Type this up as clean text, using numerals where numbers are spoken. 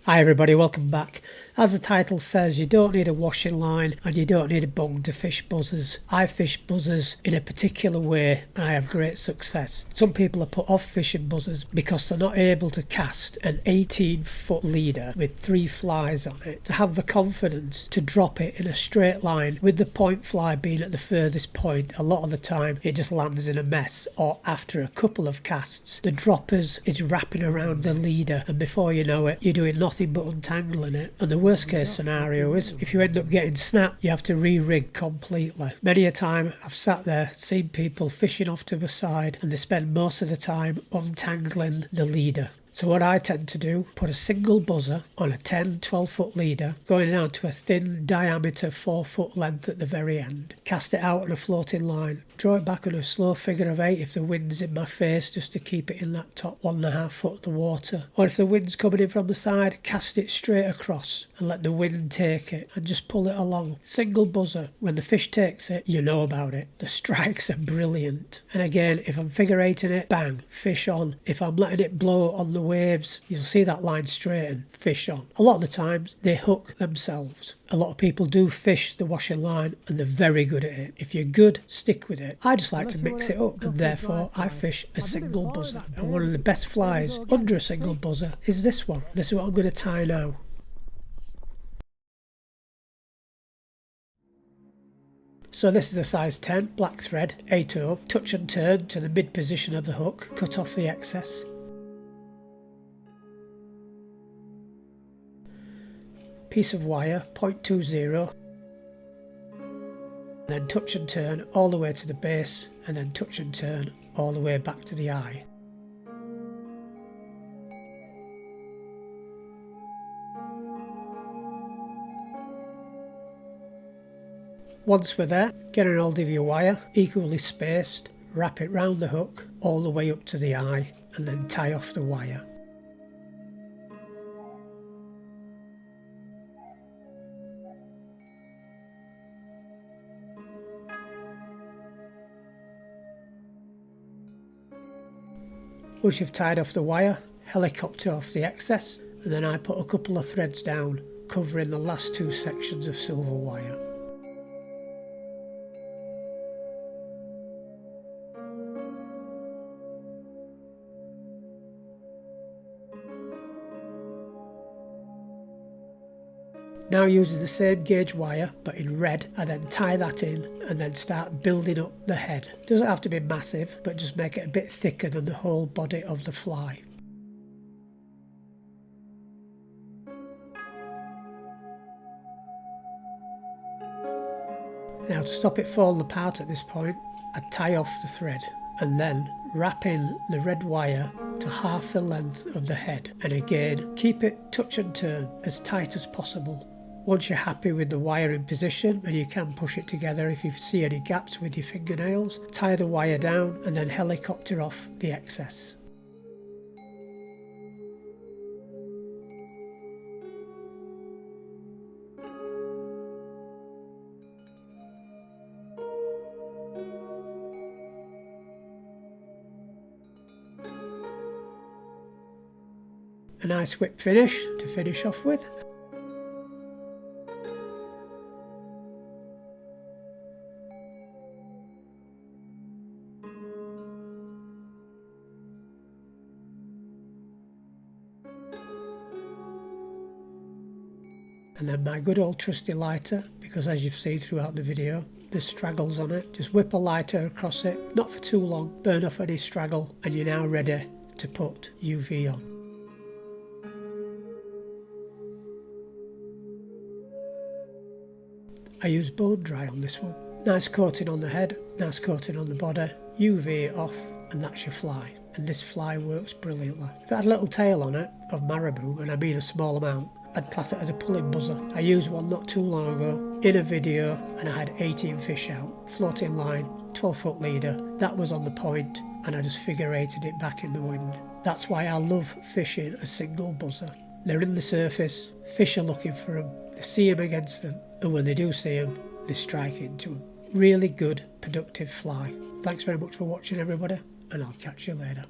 Hi everybody, welcome back. As the title says, you don't need a washing line and you don't need a bung to fish buzzers. I fish buzzers in a particular way and I have great success. Some people are put off fishing buzzers because they're not able to cast an 18-foot leader with 3 flies on it, to have the confidence to drop it in a straight line with the point fly being at the furthest point. A lot of the time it just lands in a mess, or after a couple of casts the droppers is wrapping around the leader and before you know it you're doing nothing but untangling it. And the worst case scenario is if you end up getting snapped, you have to re-rig completely. Many a time I've sat there, seen people fishing off to the side and they spend most of the time untangling the leader. So what I tend to do, put a single buzzer on a 10-12 foot leader going down to a thin diameter 4 foot length at the very end, cast it out on a floating line, draw it back on a slow figure of 8 if the wind's in my face, just to keep it in that top 1.5 foot of the water, or if the wind's coming in from the side, cast it straight across and let the wind take it and just pull it along. Single buzzer. When the fish takes it, you know about it. The strikes are brilliant. And again, if I'm figure 8ing it, bang, fish on. If I'm letting it blow on the waves, you'll see that line straighten, fish on. A lot of the times they hook themselves. A lot of people do fish the washing line and they're very good at it. If you're good, stick with it. I just like to mix it up and therefore I fish a single buzzer. And one of the best flies under a single buzzer is this one. This is what I'm going to tie now. So this is a size 10 black thread, 8/0, touch and turn to the mid position of the hook, cut off the excess. Piece of wire, 0.20, then touch and turn all the way to the base and then touch and turn all the way back to the eye. Once we're there, get an hold of your wire, equally spaced, wrap it round the hook all the way up to the eye and then tie off the wire. Once you've tied off the wire, helicopter off the excess, and then I put a couple of threads down covering the last 2 sections of silver wire. Now using the same gauge wire but in red, I then tie that in and then start building up the head. Doesn't have to be massive, but just make it a bit thicker than the whole body of the fly. Now to stop it falling apart at this point, I tie off the thread and then wrap in the red wire to half the length of the head, and again keep it touch and turn as tight as possible. Once you're happy with the wire in position, and you can push it together if you see any gaps with your fingernails, tie the wire down and then helicopter off the excess. A nice whip finish to finish off with. And then my good old trusty lighter, because as you've seen throughout the video, there's straggles on it. Just whip a lighter across it, not for too long, burn off any straggle, and you're now ready to put UV on. I use bone dry on this one. Nice coating on the head, nice coating on the body, UV off, and that's your fly. And this fly works brilliantly. If it had a little tail on it of marabou, and I mean a small amount, I'd class it as a pulling buzzer. I used one not too long ago in a video and I had 18 fish out, floating line, 12 foot leader. That was on the point and I just figure 8'd it back in the wind. That's why I love fishing a single buzzer. They're in the surface, fish are looking for them, they see them against them, and when they do see them, they strike into them. Really good, productive fly. Thanks very much for watching everybody, and I'll catch you later.